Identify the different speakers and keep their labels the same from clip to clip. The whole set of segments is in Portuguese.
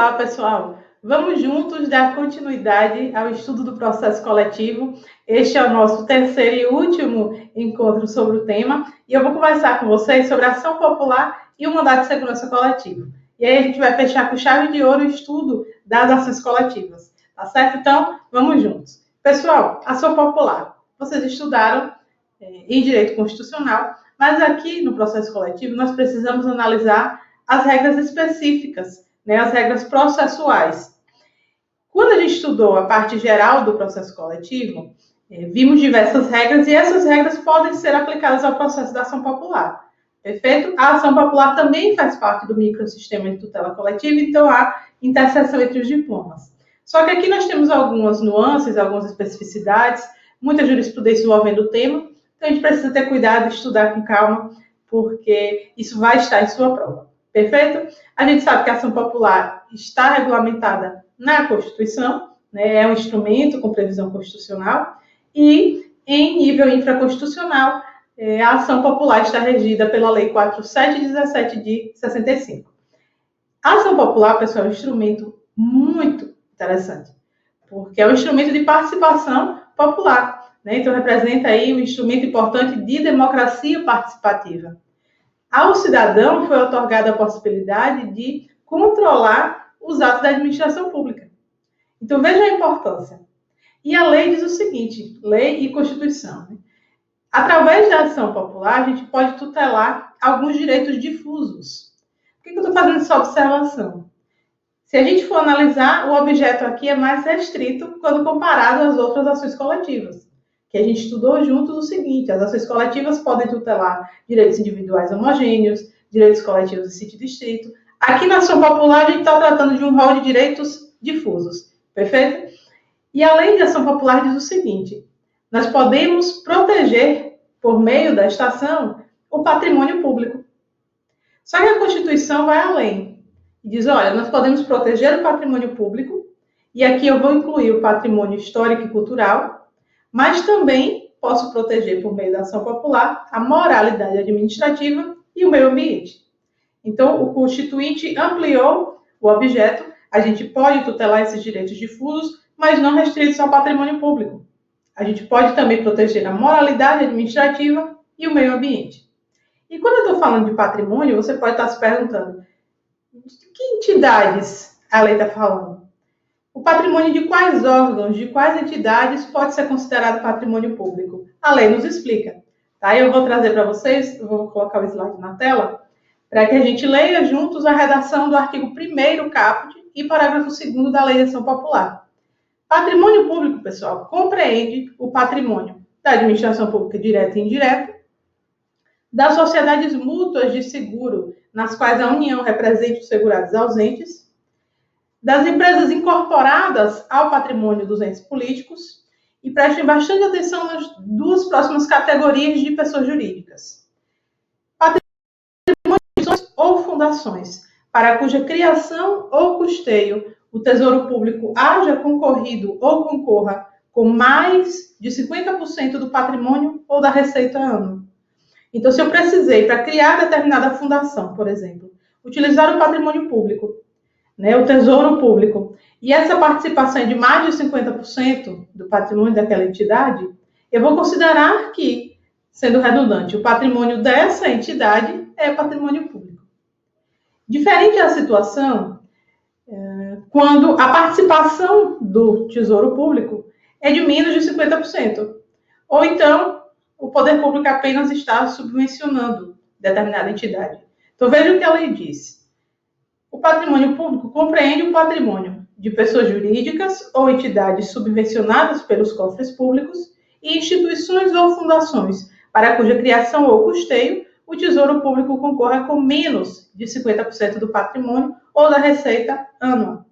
Speaker 1: Olá, pessoal! Vamos juntos dar continuidade ao estudo do processo coletivo. Este é o nosso terceiro e último encontro sobre o tema, e eu vou conversar com vocês sobre a ação popular e o mandato de segurança coletivo. E aí a gente vai fechar com chave de ouro o estudo das ações coletivas, tá certo? Então, vamos juntos. Pessoal, ação popular. Vocês estudaram em direito constitucional, mas aqui no processo coletivo nós precisamos analisar as regras específicas, as regras processuais. Quando a gente estudou a parte geral do processo coletivo, vimos diversas regras e essas regras podem ser aplicadas ao processo da ação popular. Perfeito? A ação popular também faz parte do microsistema de tutela coletiva, então há interseção entre os diplomas. Só que aqui nós temos algumas nuances, algumas especificidades, muita jurisprudência envolvendo o tema, então a gente precisa ter cuidado e estudar com calma, porque isso vai estar em sua prova. Perfeito? A gente sabe que a ação popular está regulamentada na Constituição, é um instrumento com previsão constitucional, e em nível infraconstitucional, a ação popular está regida pela Lei 4717 de 65. A ação popular, pessoal, é um instrumento muito interessante, porque é um instrumento de participação popular, então representa aí um instrumento importante de democracia participativa. Ao cidadão foi otorgada a possibilidade de controlar os atos da administração pública. Então, veja a importância. E a lei diz o seguinte, lei e Constituição. Através da ação popular, a gente pode tutelar alguns direitos difusos. Por que eu estou fazendo essa observação? Se a gente for analisar, o objeto aqui é mais restrito quando comparado às outras ações coletivas, que a gente estudou juntos o seguinte: as ações coletivas podem tutelar direitos individuais homogêneos, direitos coletivos de sítio e distrito. Aqui na ação popular, a gente está tratando de um rol de direitos difusos, perfeito? E a lei de ação popular diz o seguinte: nós podemos proteger, por meio da ação, o patrimônio público. Só que a Constituição vai além e diz, olha, nós podemos proteger o patrimônio público, e aqui eu vou incluir o patrimônio histórico e cultural, mas também posso proteger, por meio da ação popular, a moralidade administrativa e o meio ambiente. Então, o Constituinte ampliou o objeto, a gente pode tutelar esses direitos difusos, mas não restritos ao patrimônio público. A gente pode também proteger a moralidade administrativa e o meio ambiente. E quando eu estou falando de patrimônio, você pode estar se perguntando, de que entidades a lei está falando? O patrimônio de quais órgãos, de quais entidades pode ser considerado patrimônio público? A lei nos explica. Tá? Eu vou trazer para vocês, eu vou colocar o slide na tela, para que a gente leia juntos a redação do artigo 1º caput e parágrafo 2º da Lei de Ação Popular. Patrimônio público, pessoal, compreende o patrimônio da administração pública direta e indireta, das sociedades mútuas de seguro, nas quais a União representa os segurados ausentes, das empresas incorporadas ao patrimônio dos entes políticos, e prestem bastante atenção nas duas próximas categorias de pessoas jurídicas. Patrimônios ou fundações, para cuja criação ou custeio o Tesouro Público haja concorrido ou concorra com mais de 50% do patrimônio ou da receita ano. Então, se eu precisei, para criar determinada fundação, por exemplo, utilizar o patrimônio público, o Tesouro Público, e essa participação é de mais de 50% do patrimônio daquela entidade, eu vou considerar que, sendo redundante, o patrimônio dessa entidade é patrimônio público. Diferente da situação, quando a participação do Tesouro Público é de menos de 50%, ou então o poder público apenas está subvencionando determinada entidade. Então, veja o que a lei diz. O patrimônio público compreende o patrimônio de pessoas jurídicas ou entidades subvencionadas pelos cofres públicos e instituições ou fundações, para cuja criação ou custeio o Tesouro Público concorra com menos de 50% do patrimônio ou da receita anual,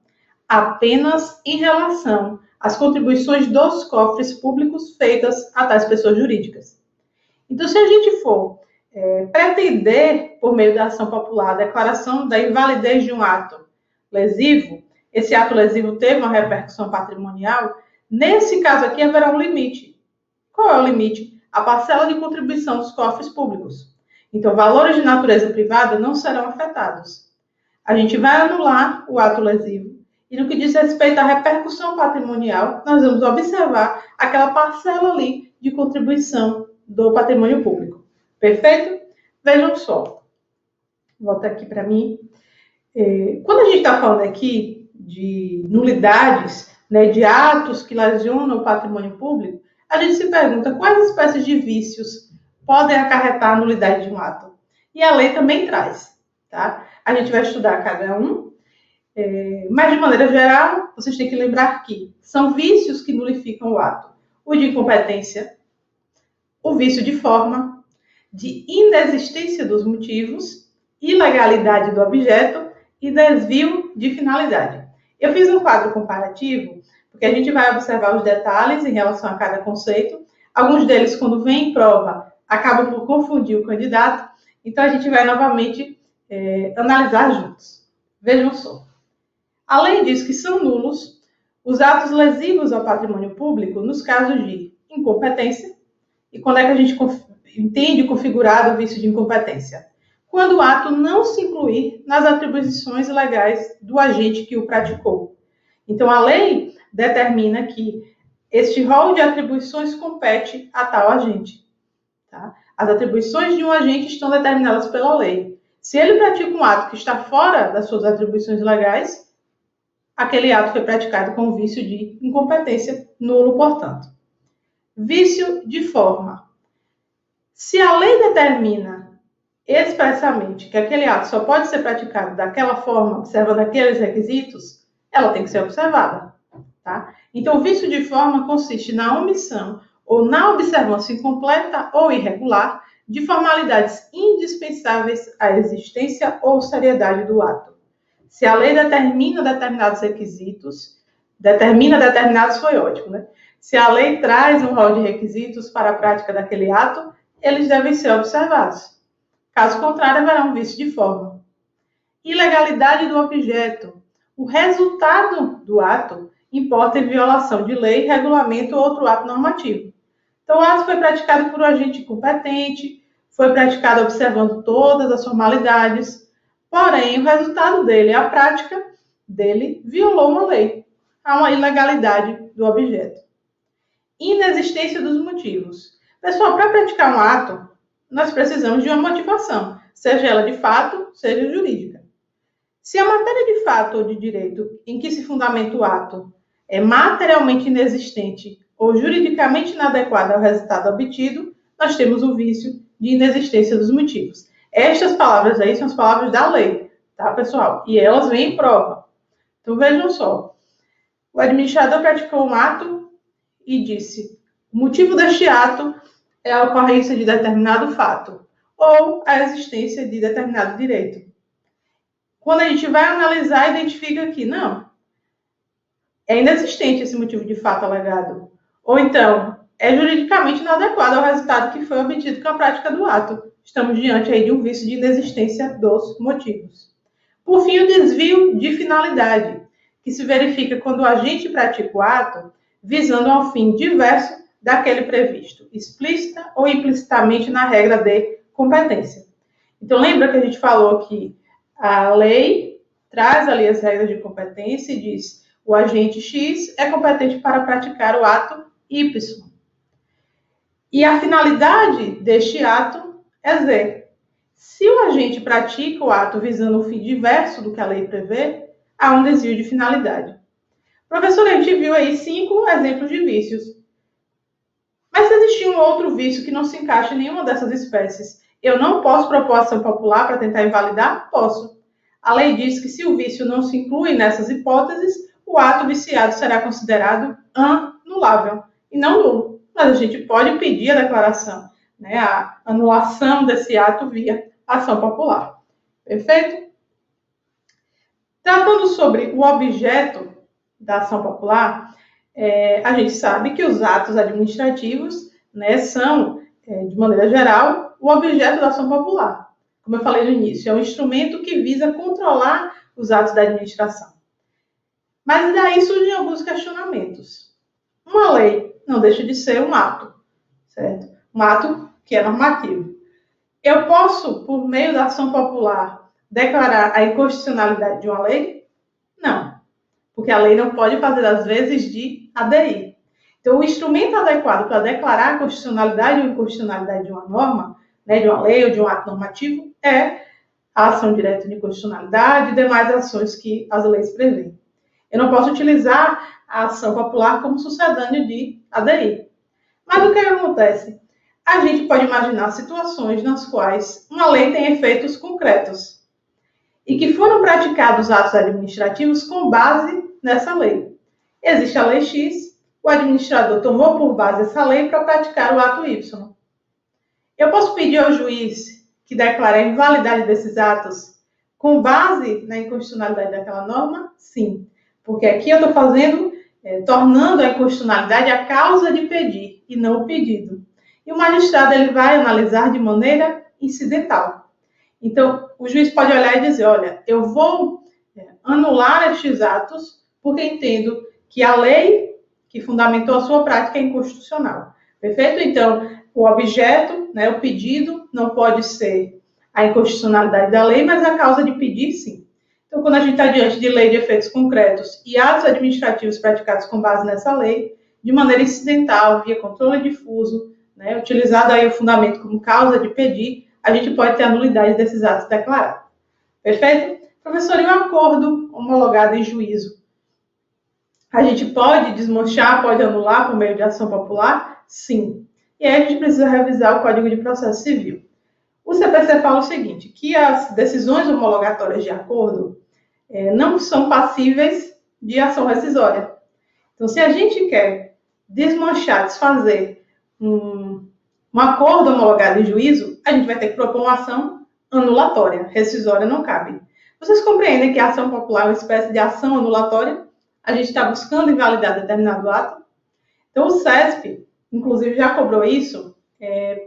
Speaker 1: apenas em relação às contribuições dos cofres públicos feitas a tais pessoas jurídicas. Então, se a gente for pretender, por meio da ação popular, a declaração da invalidez de um ato lesivo, esse ato lesivo teve uma repercussão patrimonial, nesse caso aqui haverá um limite. Qual é o limite? A parcela de contribuição dos cofres públicos. Então, valores de natureza privada não serão afetados. a gente vai anular o ato lesivo. E no que diz respeito à repercussão patrimonial, nós vamos observar aquela parcela ali de contribuição do patrimônio público. Perfeito? Vejam só. Volta aqui para mim. Quando a gente está falando aqui de nulidades, né, de atos que lesionam o patrimônio público, a gente se pergunta quais espécies de vícios podem acarretar a nulidade de um ato. E a lei também traz. Tá? A gente vai estudar cada um, mas de maneira geral, vocês têm que lembrar que são vícios que nulificam o ato. O de incompetência, o vício de forma, de inexistência dos motivos, ilegalidade do objeto e desvio de finalidade. Eu fiz um quadro comparativo, porque a gente vai observar os detalhes em relação a cada conceito. Alguns deles, quando vem em prova, acabam por confundir o candidato. Então, a gente vai novamente analisar juntos. Vejam só. A lei diz que são nulos os atos lesivos ao patrimônio público nos casos de incompetência. E quando é que a gente entende configurado o vício de incompetência? Quando o ato não se incluir nas atribuições legais do agente que o praticou. Então, a lei determina que este rol de atribuições compete a tal agente. Tá? As atribuições de um agente estão determinadas pela lei. Se ele pratica um ato que está fora das suas atribuições legais, aquele ato foi praticado com o vício de incompetência, nulo, portanto. Vício de forma. Se a lei determina expressamente que aquele ato só pode ser praticado daquela forma, observando aqueles requisitos, ela tem que ser observada. Tá? Então, o vício de forma consiste na omissão ou na observância incompleta ou irregular de formalidades indispensáveis à existência ou seriedade do ato. Se a lei determina determinados requisitos, foi ótimo, né? Se a lei traz um rol de requisitos para a prática daquele ato, eles devem ser observados. Caso contrário, haverá um vício de forma. Ilegalidade do objeto. O resultado do ato importa em violação de lei, regulamento ou outro ato normativo. Então, o ato foi praticado por um agente competente, foi praticado observando todas as formalidades, porém, o resultado dele, a prática dele, violou uma lei. Há uma ilegalidade do objeto. Inexistência dos motivos. Pessoal, para praticar um ato, nós precisamos de uma motivação, seja ela de fato, seja jurídica. Se a matéria de fato ou de direito em que se fundamenta o ato é materialmente inexistente ou juridicamente inadequada ao resultado obtido, nós temos o vício de inexistência dos motivos. Estas palavras aí são as palavras da lei, tá, pessoal? E elas vêm em prova. Então, vejam só. O administrador praticou um ato e disse: o motivo deste ato é a ocorrência de determinado fato ou a existência de determinado direito. Quando a gente vai analisar, identifica que não, é inexistente esse motivo de fato alegado. Ou então, é juridicamente inadequado ao resultado que foi obtido com a prática do ato. Estamos diante aí de um vício de inexistência dos motivos. Por fim, o desvio de finalidade, que se verifica quando o agente pratica o ato visando a um fim diverso daquele previsto, explícita ou implicitamente na regra de competência. Então, lembra que a gente falou que a lei traz ali as regras de competência e diz: o agente X é competente para praticar o ato Y. E a finalidade deste ato é Z. Se o agente pratica o ato visando um fim diverso do que a lei prevê, há um desvio de finalidade. Professor, a gente viu aí 5 exemplos de vícios. Mas se existir um outro vício que não se encaixa em nenhuma dessas espécies, eu não posso propor ação popular para tentar invalidar? Posso. A lei diz que se o vício não se inclui nessas hipóteses, o ato viciado será considerado anulável e não nulo. Mas a gente pode pedir a declaração, né, a anulação desse ato via ação popular. Perfeito? Tratando sobre o objeto da ação popular, a gente sabe que os atos administrativos, né, são, de maneira geral, o objeto da ação popular. Como eu falei no início, é um instrumento que visa controlar os atos da administração. Mas daí surgem alguns questionamentos. Uma lei não deixa de ser um ato, certo? Um ato que é normativo. Eu posso, por meio da ação popular, declarar a inconstitucionalidade de uma lei? Não, porque a lei não pode fazer as vezes de ADI. Então, o instrumento adequado para declarar a constitucionalidade ou inconstitucionalidade de uma norma, né, de uma lei ou de um ato normativo, é a ação direta de constitucionalidade e demais ações que as leis prevêem. Eu não posso utilizar a ação popular como sucedâneo de ADI. Mas o que acontece? A gente pode imaginar situações nas quais uma lei tem efeitos concretos e que foram praticados atos administrativos com base nessa lei. Existe a lei X, o administrador tomou por base essa lei para praticar o ato Y. Eu posso pedir ao juiz que declare a invalidade desses atos com base na inconstitucionalidade daquela norma? Sim, porque aqui eu estou tornando a inconstitucionalidade a causa de pedir e não o pedido. E o magistrado ele vai analisar de maneira incidental. Então, o juiz pode olhar e dizer, olha, eu vou anular estes atos porque entendo que a lei que fundamentou a sua prática é inconstitucional. Perfeito? Então, o objeto, né, o pedido, não pode ser a inconstitucionalidade da lei, mas a causa de pedir, sim. Então, quando a gente está diante de lei de efeitos concretos e atos administrativos praticados com base nessa lei, de maneira incidental, via controle difuso, né, utilizado aí o fundamento como causa de pedir, a gente pode ter a nulidade desses atos declarados. Perfeito? Professor, e o acordo homologado em juízo? A gente pode desmanchar, pode anular por meio de ação popular? Sim. E aí a gente precisa revisar o Código de Processo Civil. O CPC fala o seguinte, que as decisões homologatórias de acordo não são passíveis de ação rescisória. Então, se a gente quer desmanchar, desfazer um acordo homologado em juízo, a gente vai ter que propor uma ação anulatória. Rescisória não cabe. Vocês compreendem que a ação popular é uma espécie de ação anulatória? A gente está buscando invalidar determinado ato? Então, o CESP, inclusive, já cobrou isso,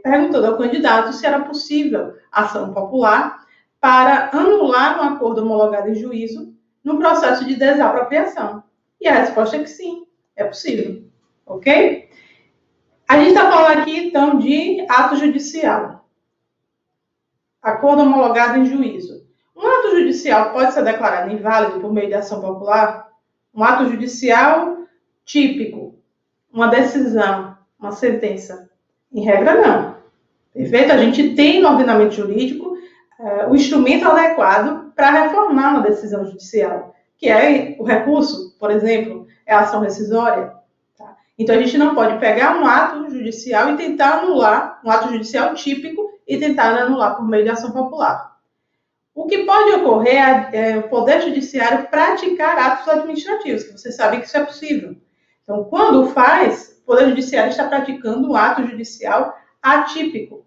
Speaker 1: perguntando ao candidato se era possível ação popular para anular um acordo homologado em juízo no processo de desapropriação. E a resposta é que sim, é possível. Ok? A gente está falando aqui, então, de ato judicial. Acordo homologado em juízo. Um ato judicial pode ser declarado inválido por meio de ação popular? Um ato judicial típico, uma decisão, uma sentença. Em regra, não. Perfeito? A gente tem no ordenamento jurídico o instrumento adequado para reformar uma decisão judicial, que é o recurso, por exemplo, é a ação rescisória. Tá? Então, a gente não pode pegar um ato judicial e tentar anular, um ato judicial típico, e tentar anular por meio de ação popular. O que pode ocorrer é o Poder Judiciário praticar atos administrativos, que vocês sabem que isso é possível. Então, quando faz, o Poder Judiciário está praticando um ato judicial atípico.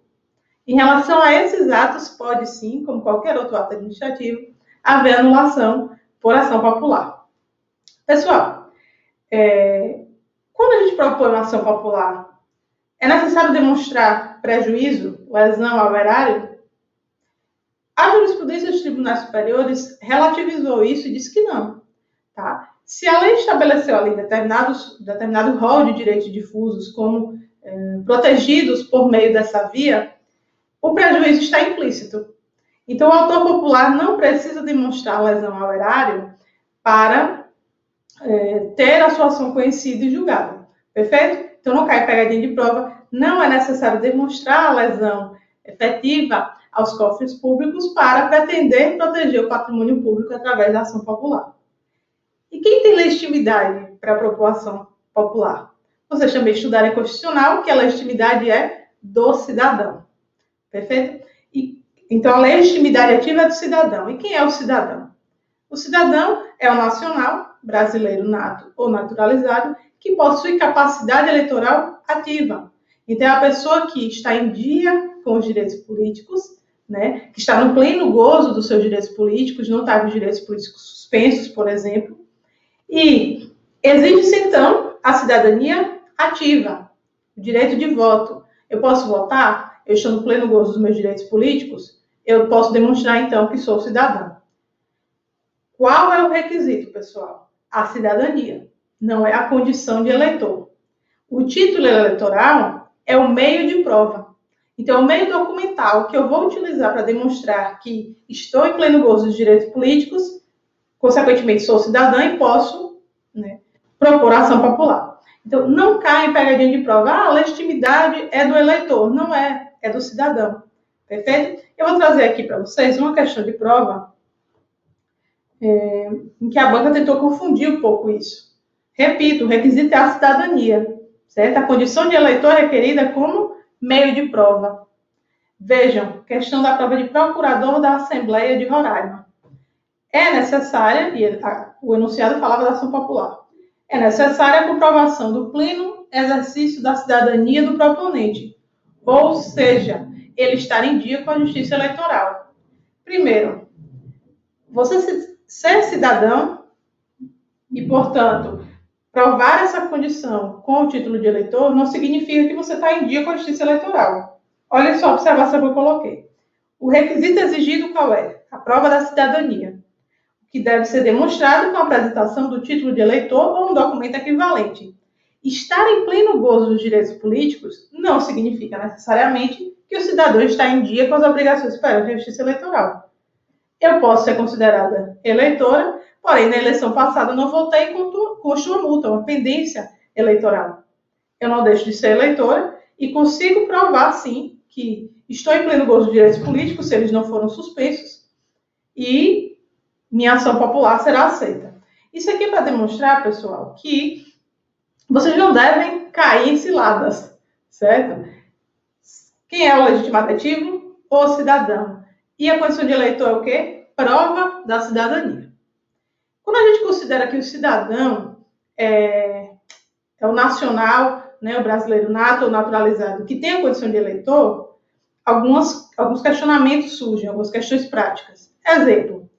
Speaker 1: Em relação a esses atos, pode sim, como qualquer outro ato administrativo, haver anulação por ação popular. Pessoal, quando a gente propõe uma ação popular, é necessário demonstrar prejuízo, lesão ao erário? A jurisprudência dos tribunais superiores relativizou isso e disse que não. Tá? Se a lei estabeleceu ali determinado rol de direitos difusos como protegidos por meio dessa via, o prejuízo está implícito. Então, o autor popular não precisa demonstrar lesão ao erário para ter a sua ação conhecida e julgada. Perfeito? Então, não cai pegadinha de prova. Não é necessário demonstrar a lesão efetiva aos cofres públicos para pretender proteger o patrimônio público através da ação popular. E quem tem legitimidade para propor ação popular? Vocês também estudaram em constitucional que a legitimidade é do cidadão. Perfeito? Então, a legitimidade ativa é do cidadão. E quem é o cidadão? O cidadão é o nacional, brasileiro nato ou naturalizado, que possui capacidade eleitoral ativa. Então, é a pessoa que está em dia com os direitos políticos, né, que está no pleno gozo dos seus direitos políticos, não está com os direitos políticos suspensos, por exemplo. E exige-se, então, a cidadania ativa, o direito de voto. Eu posso votar? Eu estou no pleno gozo dos meus direitos políticos? Eu posso demonstrar, então, que sou cidadão. Qual é o requisito, pessoal? A cidadania, não é a condição de eleitor. O título eleitoral é o meio de prova. Então, o meio documental que eu vou utilizar para demonstrar que estou em pleno gozo dos direitos políticos, consequentemente sou cidadã e posso, né, propor ação popular. Então, não cai em pegadinha de prova. A legitimidade é do eleitor, não é, é do cidadão. Perfeito? Eu vou trazer aqui para vocês uma questão de prova em que a banca tentou confundir um pouco isso. Repito, o requisito é a cidadania, certo? A condição de eleitor é requerida como meio de prova. Vejam, questão da prova de procurador da Assembleia de Roraima. É necessária, e o enunciado falava da ação popular, é necessária a comprovação do pleno exercício da cidadania do proponente, ou seja, ele estar em dia com a justiça eleitoral. Primeiro, você ser cidadão e, portanto, provar essa condição com o título de eleitor não significa que você está em dia com a justiça eleitoral. Olha só a observação que eu coloquei. O requisito exigido qual é? A prova da cidadania, que deve ser demonstrado com a apresentação do título de eleitor ou um documento equivalente. Estar em pleno gozo dos direitos políticos não significa necessariamente que o cidadão está em dia com as obrigações perante a justiça eleitoral. Eu posso ser considerada eleitora, porém, na eleição passada não votei e custo uma multa, uma pendência eleitoral. Eu não deixo de ser eleitora e consigo provar, sim, que estou em pleno gozo dos direitos políticos, se eles não foram suspensos, e minha ação popular será aceita. Isso aqui é para demonstrar, pessoal, que vocês não devem cair em ciladas, certo? Quem é o legitimado ativo? O cidadão. E a condição de eleitor é o quê? Prova da cidadania. Quando a gente considera que o cidadão é o nacional, né, o brasileiro nato ou naturalizado, que tem a condição de eleitor, alguns questionamentos surgem, algumas questões práticas. Exemplo,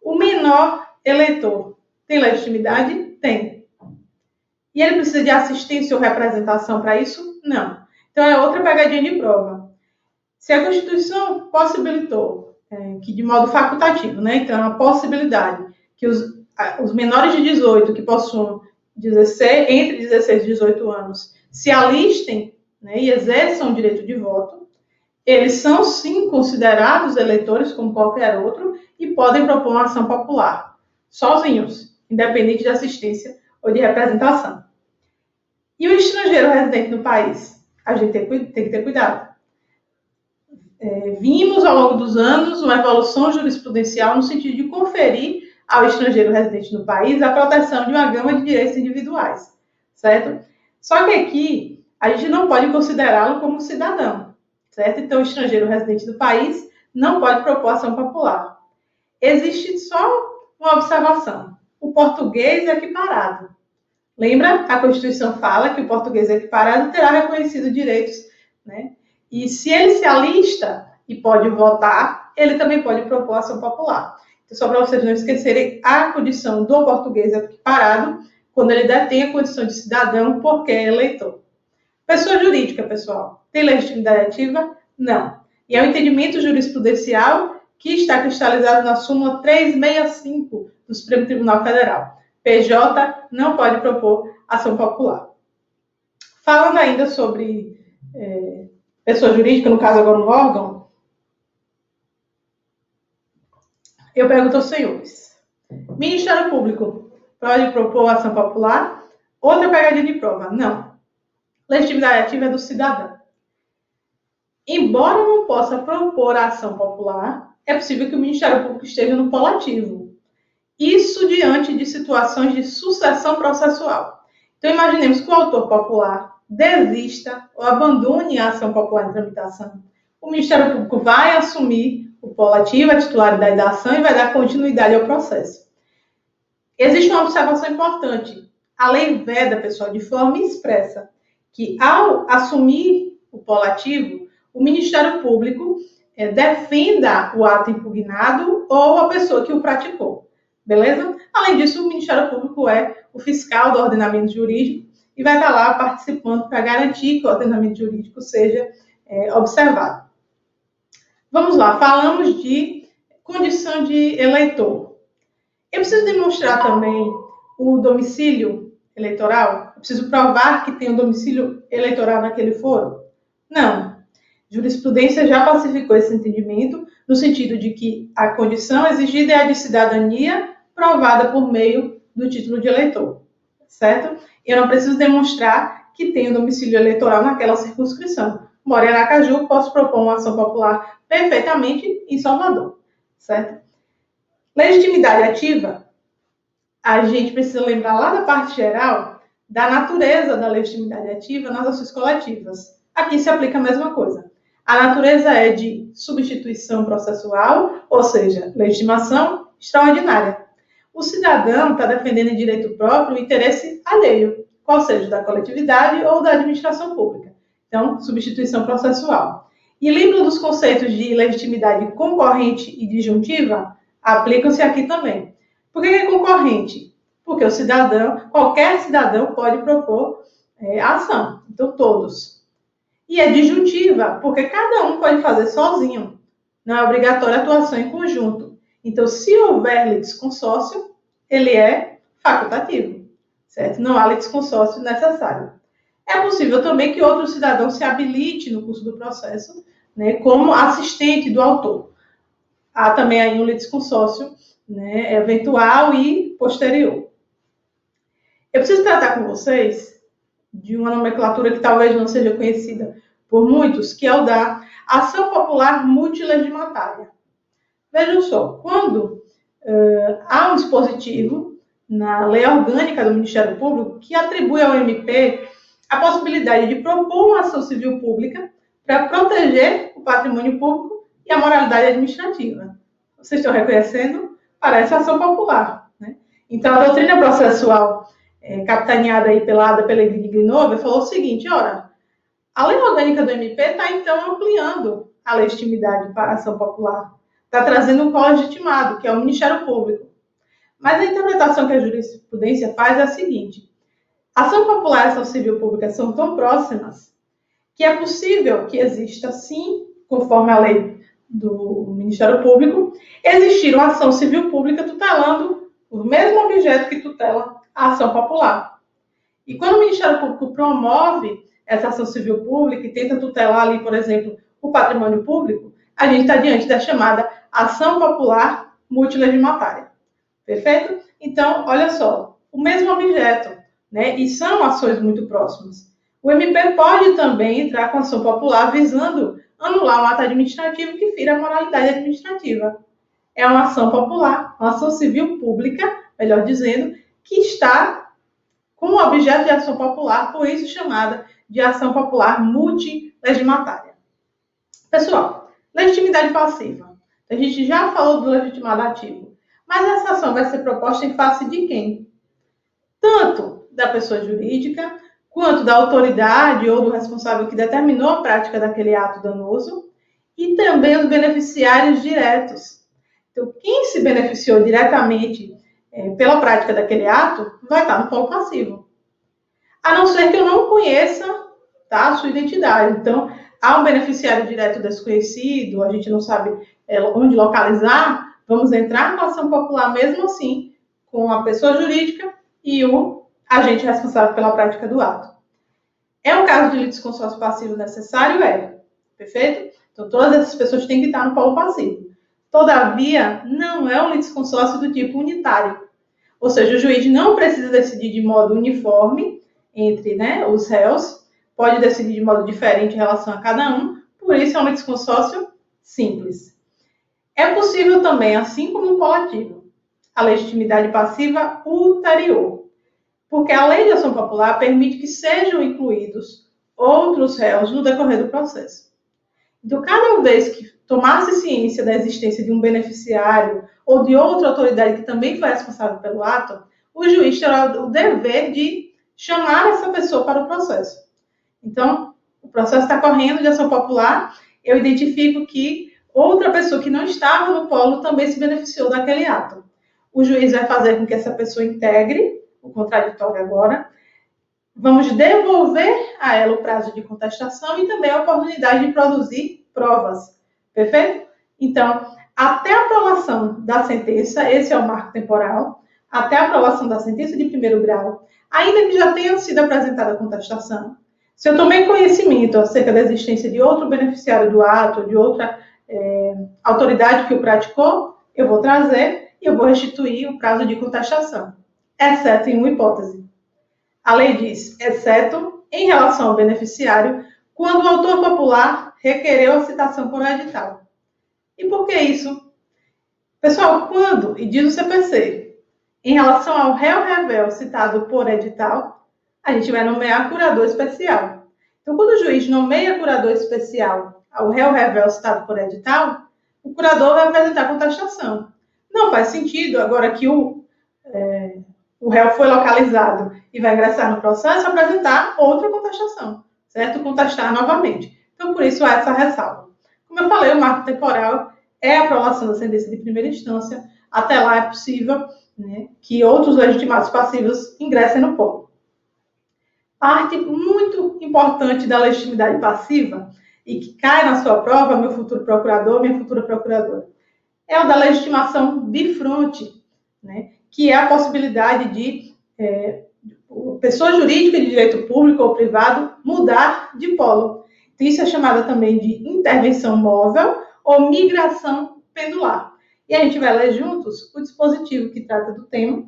Speaker 1: o menor eleitor tem legitimidade? Tem. E ele precisa de assistência ou representação para isso? Não. Então, é outra pegadinha de prova. Se a Constituição possibilitou, que de modo facultativo, né? Então, é uma possibilidade que os menores de 18 que possuam entre 16 e 18 anos se alistem, né, e exerçam o direito de voto, eles são, sim, considerados eleitores como qualquer outro e podem propor uma ação popular, sozinhos, independente de assistência ou de representação. E o estrangeiro residente no país? A gente tem que ter cuidado. Vimos, ao longo dos anos, uma evolução jurisprudencial no sentido de conferir ao estrangeiro residente no país a proteção de uma gama de direitos individuais, certo? Só que aqui, a gente não pode considerá-lo como cidadão, certo? Então, o estrangeiro residente do país não pode propor ação popular. Existe só uma observação. O português é equiparado. Lembra? A Constituição fala que o português equiparado terá reconhecido direitos, né? E se ele se alista e pode votar, ele também pode propor ação popular. Então, só para vocês não esquecerem, a condição do português equiparado quando ele detém a condição de cidadão porque é eleitor. Pessoa jurídica, pessoal, tem legitimidade ativa? Não. E é o entendimento jurisprudencial que está cristalizado na súmula 365 do Supremo Tribunal Federal. PJ não pode propor ação popular. Falando ainda sobre pessoa jurídica, no caso agora um órgão, eu pergunto aos senhores. Ministério Público pode propor ação popular? Outra pegadinha de prova? Não. Legitimidade ativa é do cidadão. Embora não possa propor a ação popular, é possível que o Ministério Público esteja no polo ativo. Isso diante de situações de sucessão processual. Então, imaginemos que o autor popular desista ou abandone a ação popular em tramitação. O Ministério Público vai assumir o polo ativo, a titularidade da ação e vai dar continuidade ao processo. Existe uma observação importante. A lei veda, pessoal, de forma expressa, que ao assumir o polo ativo, o Ministério Público defenda o ato impugnado ou a pessoa que o praticou. Beleza? Além disso, o Ministério Público é o fiscal do ordenamento jurídico e vai estar lá participando para garantir que o ordenamento jurídico seja observado. Vamos lá, falamos de condição de eleitor. Eu preciso demonstrar também o domicílio eleitoral? Eu preciso provar que tem um domicílio eleitoral naquele foro? Não. Jurisprudência já pacificou esse entendimento, no sentido de que a condição exigida é a de cidadania provada por meio do título de eleitor, certo? Eu não preciso demonstrar que tenho domicílio eleitoral naquela circunscrição. Moro em Aracaju, posso propor uma ação popular perfeitamente em Salvador, certo? Legitimidade ativa, a gente precisa lembrar lá da parte geral da natureza da legitimidade ativa nas ações coletivas. Aqui se aplica a mesma coisa. A natureza é de substituição processual, ou seja, legitimação extraordinária. O cidadão está defendendo em direito próprio o interesse alheio, qual seja da coletividade ou da administração pública. Então, substituição processual. E lembra dos conceitos de legitimidade concorrente e disjuntiva? Aplicam-se aqui também. Por que é concorrente? Porque o cidadão, qualquer cidadão pode propor a ação. Então, todos. E é disjuntiva, porque cada um pode fazer sozinho. Não é obrigatória a atuação em conjunto. Então, se houver litisconsórcio, ele é facultativo, certo? Não há litisconsórcio necessário. É possível também que outro cidadão se habilite no curso do processo, né, como assistente do autor. Há também aí um litisconsórcio, né, eventual e posterior. Eu preciso tratar com vocês de uma nomenclatura que talvez não seja conhecida por muitos, que é o da ação popular multilegislatária. Vejam só, quando há um dispositivo na lei orgânica do Ministério Público que atribui ao MP a possibilidade de propor uma ação civil pública para proteger o patrimônio público e a moralidade administrativa. Vocês estão reconhecendo? Parece ação popular, né? Então, a doutrina processual capitaneada aí pela Edvige Grinover, falou o seguinte: ora, a lei orgânica do MP está, então, ampliando a legitimidade para a ação popular. Está trazendo um co-legitimado, que é o Ministério Público. Mas a interpretação que a jurisprudência faz é a seguinte: ação popular e ação civil pública são tão próximas que é possível que exista, sim, conforme a lei do Ministério Público, existir uma ação civil pública tutelando o mesmo objeto que tutela a ação popular. E quando o Ministério Público promove essa ação civil pública e tenta tutelar ali, por exemplo, o patrimônio público, a gente está diante da chamada ação popular multilegislatária. Perfeito? Então, olha só, o mesmo objeto, né? E são ações muito próximas. O MP pode também entrar com ação popular visando anular um ato administrativo que fira a moralidade administrativa. É uma ação popular, uma ação civil pública, melhor dizendo, que está com o objeto de ação popular, por isso chamada de ação popular multilegislatária. Pessoal, legitimidade passiva. A gente já falou do legitimado ativo, mas essa ação vai ser proposta em face de quem? Tanto da pessoa jurídica, quanto da autoridade ou do responsável que determinou a prática daquele ato danoso, e também os beneficiários diretos. Então, quem se beneficiou diretamente pela prática daquele ato vai estar no polo passivo. A não ser que eu não conheça, tá, a sua identidade. Então, há um beneficiário direto desconhecido, a gente não sabe onde localizar, vamos entrar com a ação popular mesmo assim, com a pessoa jurídica e o agente responsável pela prática do ato. É um caso de litisconsórcio passivo necessário? Perfeito? Então, todas essas pessoas têm que estar no polo passivo. Todavia, não é um litisconsórcio do tipo unitário. Ou seja, o juiz não precisa decidir de modo uniforme entre, né, os réus, pode decidir de modo diferente em relação a cada um, por isso é um litisconsórcio simples. É possível também, assim como um polo ativo, a legitimidade passiva ulterior, porque a lei de ação popular permite que sejam incluídos outros réus no decorrer do processo. Então, cada vez que tomasse ciência da existência de um beneficiário ou de outra autoridade que também foi responsável pelo ato, o juiz terá o dever de chamar essa pessoa para o processo. Então, o processo está correndo de ação popular, eu identifico que outra pessoa que não estava no polo também se beneficiou daquele ato. O juiz vai fazer com que essa pessoa integre o contraditório agora, vamos devolver a ela o prazo de contestação e também a oportunidade de produzir provas. Perfeito? Então, até a aprovação da sentença, esse é o marco temporal, até a aprovação da sentença de primeiro grau, ainda que já tenha sido apresentada a contestação, Se eu tomei conhecimento acerca da existência de outro beneficiário do ato, de outra autoridade que o praticou, eu vou trazer e eu vou restituir o prazo de contestação, exceto em uma hipótese. A lei diz, exceto em relação ao beneficiário, quando o autor popular requereu a citação por edital. E por que isso? Pessoal, quando, e diz o CPC, em relação ao réu revel citado por edital, a gente vai nomear curador especial. Então, quando o juiz nomeia curador especial ao réu revel citado por edital, o curador vai apresentar contestação. Não faz sentido, agora que o réu foi localizado e vai ingressar no processo, apresentar outra contestação, certo? Contestar novamente. Então, por isso, há essa ressalva. Como eu falei, o marco temporal é a aprovação da sentença de primeira instância. Até lá é possível, né, que outros legitimados passivos ingressem no polo. Parte muito importante da legitimidade passiva e que cai na sua prova, meu futuro procurador, minha futura procuradora, é o da legitimação bifronte, né, que é a possibilidade de pessoa jurídica de direito público ou privado mudar de polo. Então, isso é chamada também de intervenção móvel ou migração pendular. E a gente vai ler juntos o dispositivo que trata do tema,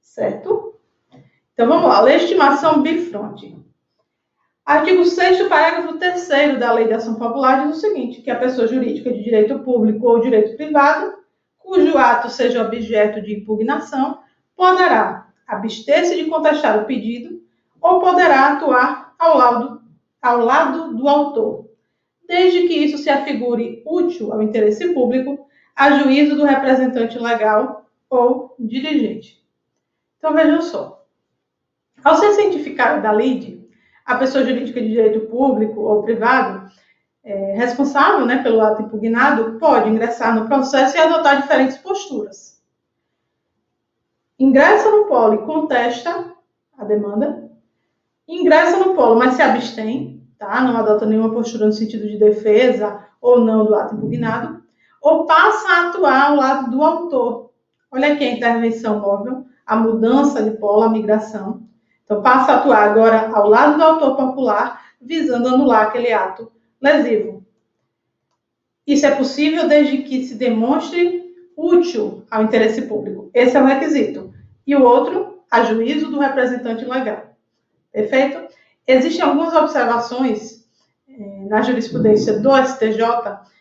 Speaker 1: certo? Então, vamos lá. Legitimação bifronte. Artigo 6º, parágrafo 3º da Lei de Ação Popular diz o seguinte, que a pessoa jurídica de direito público ou direito privado, cujo ato seja objeto de impugnação, poderá abster-se de contestar o pedido ou poderá atuar ao lado do autor, desde que isso se afigure útil ao interesse público, a juízo do representante legal ou dirigente. Então, vejam só. Ao ser cientificado da lide, a pessoa jurídica de direito público ou privado, responsável, né, pelo ato impugnado, pode ingressar no processo e adotar diferentes posturas. Ingressa no polo e contesta a demanda, ingressa no polo, mas se abstém, tá? Não adota nenhuma postura no sentido de defesa ou não do ato impugnado, ou passa a atuar ao lado do autor. Olha aqui a intervenção móvel, a mudança de polo, a migração. Então, passa a atuar agora ao lado do autor popular, visando anular aquele ato lesivo. Isso é possível desde que se demonstre útil ao interesse público. Esse é o requisito. E o outro, a juízo do representante legal. Perfeito? Existem algumas observações na jurisprudência do STJ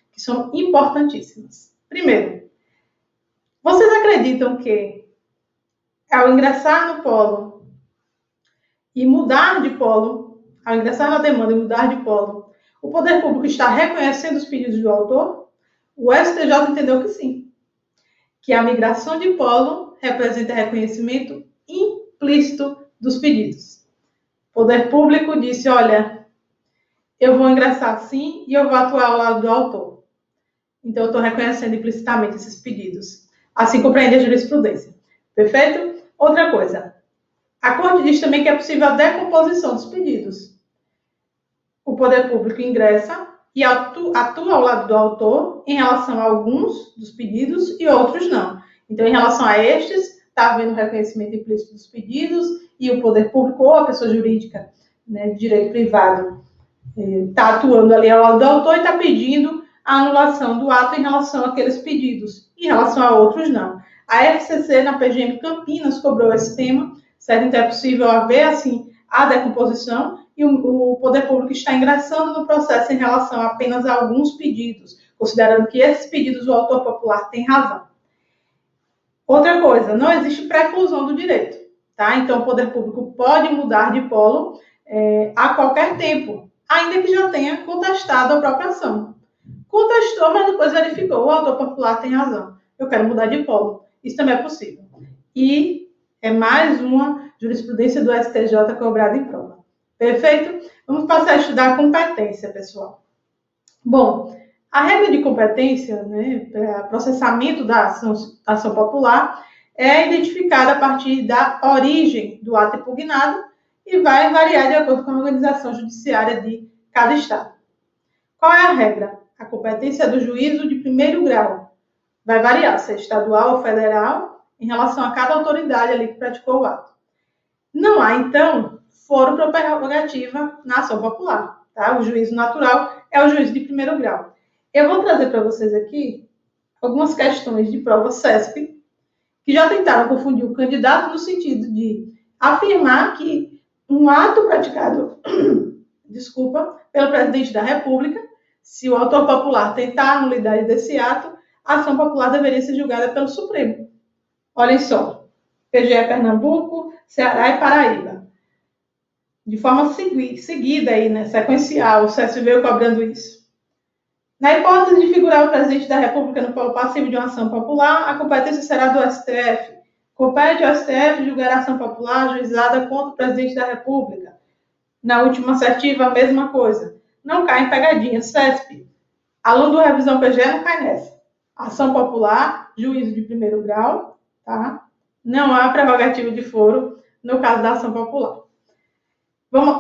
Speaker 1: que são importantíssimas. Primeiro, vocês acreditam que ao ingressar no polo e mudar de polo, ao ingressar na demanda e mudar de polo, o poder público está reconhecendo os pedidos do autor? O STJ entendeu que sim. Que a migração de polo representa reconhecimento implícito dos pedidos. O poder público disse, olha, eu vou ingressar sim e eu vou atuar ao lado do autor. Então, eu estou reconhecendo implicitamente esses pedidos. Assim compreende a jurisprudência. Perfeito? Outra coisa. A Corte diz também que é possível a decomposição dos pedidos. O poder público ingressa e atua ao lado do autor em relação a alguns dos pedidos e outros não. Então, em relação a estes, está havendo reconhecimento implícito dos pedidos e o poder público ou a pessoa jurídica, né, de direito privado está atuando ali ao lado do autor e está pedindo a anulação do ato em relação àqueles pedidos. Em relação a outros, não. A FCC, na PGM Campinas, cobrou esse tema, certo? Então, é possível haver, assim, a decomposição e o poder público está ingressando no processo em relação apenas a alguns pedidos, considerando que esses pedidos o autor popular tem razão. Outra coisa, não existe preclusão do direito, tá? Então, o poder público pode mudar de polo a qualquer tempo, ainda que já tenha contestado a própria ação. Contestou, mas depois verificou, o autor popular tem razão, eu quero mudar de polo. Isso também é possível. E é mais uma jurisprudência do STJ cobrada em prova. Perfeito? Vamos passar a estudar a competência, pessoal. Bom, a regra de competência, né, para processamento da ação popular, é identificada a partir da origem do ato impugnado e vai variar de acordo com a organização judiciária de cada estado. Qual é a regra? A competência do juízo de primeiro grau. Vai variar se é estadual ou federal em relação a cada autoridade ali que praticou o ato. Não há, então, foro por prerrogativa na ação popular. Tá? O juízo natural é o juízo de primeiro grau. Eu vou trazer para vocês aqui algumas questões de prova CESP que já tentaram confundir o candidato no sentido de afirmar que um ato praticado, pelo presidente da República, se o autor popular tentar a nulidade desse ato, a ação popular deveria ser julgada pelo Supremo. Olhem só, PGE Pernambuco, Ceará e Paraíba. De forma seguida, aí, né, sequencial, o CESP veio cobrando isso. Na hipótese de figurar o presidente da República no polo passivo de uma ação popular, a competência será do STF. Compete ao STF julgar a ação popular ajuizada contra o presidente da República. Na última assertiva, a mesma coisa. Não cai em pegadinha, CESP. Aluno do Revisão PGE não cai nessa. Ação popular, juízo de primeiro grau, tá? Não há prerrogativa de foro no caso da ação popular.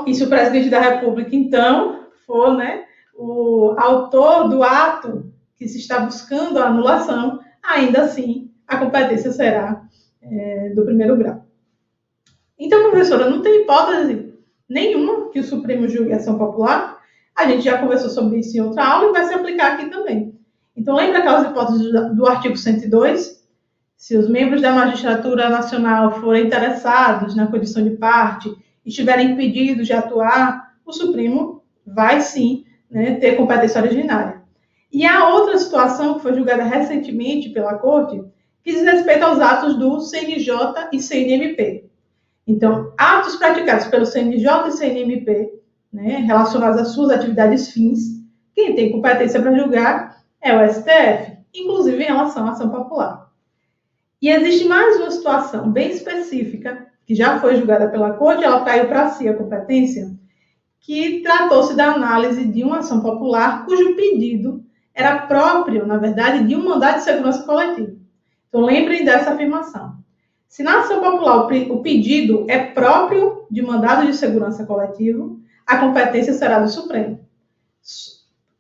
Speaker 1: E se o presidente da República, então, for, né, o autor do ato que se está buscando a anulação, ainda assim, a competência será do primeiro grau. Então, professora, não tem hipótese nenhuma que o Supremo julgue a ação popular? A gente já conversou sobre isso em outra aula e vai se aplicar aqui também. Então, lembra aquelas hipóteses do artigo 102? Se os membros da magistratura nacional forem interessados na condição de parte e estiverem impedidos de atuar, o Supremo vai sim, né, ter competência originária. E há outra situação que foi julgada recentemente pela Corte, que diz respeito aos atos do CNJ e CNMP. Então, atos praticados pelo CNJ e CNMP, né, relacionados às suas atividades fins, quem tem competência para julgar é o STF, inclusive em relação à ação popular. E existe mais uma situação bem específica, que já foi julgada pela Corte, ela traiu para si a competência, que tratou-se da análise de uma ação popular cujo pedido era próprio, na verdade, de um mandado de segurança coletiva. Então, lembrem dessa afirmação. Se na ação popular o pedido é próprio de mandado de segurança coletivo, a competência será do Supremo.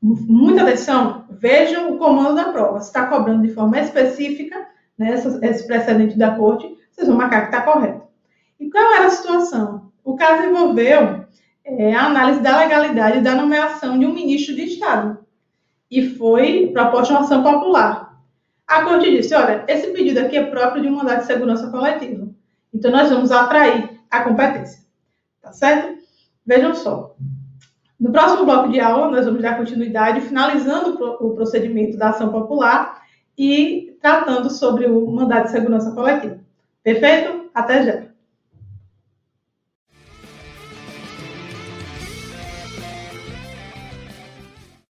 Speaker 1: Muita atenção, vejam o comando da prova. Se está cobrando de forma específica, né, esse precedente da Corte, vocês vão marcar que está correto. E qual era a situação? O caso envolveu a análise da legalidade da nomeação de um ministro de Estado. E foi proposta uma ação popular. A Corte disse, olha, esse pedido aqui é próprio de um mandado de segurança coletiva. Então, nós vamos atrair a competência. Tá certo? Vejam só. No próximo bloco de aula, nós vamos dar continuidade, finalizando o procedimento da ação popular e tratando sobre o mandado de segurança coletiva. Perfeito? Até já!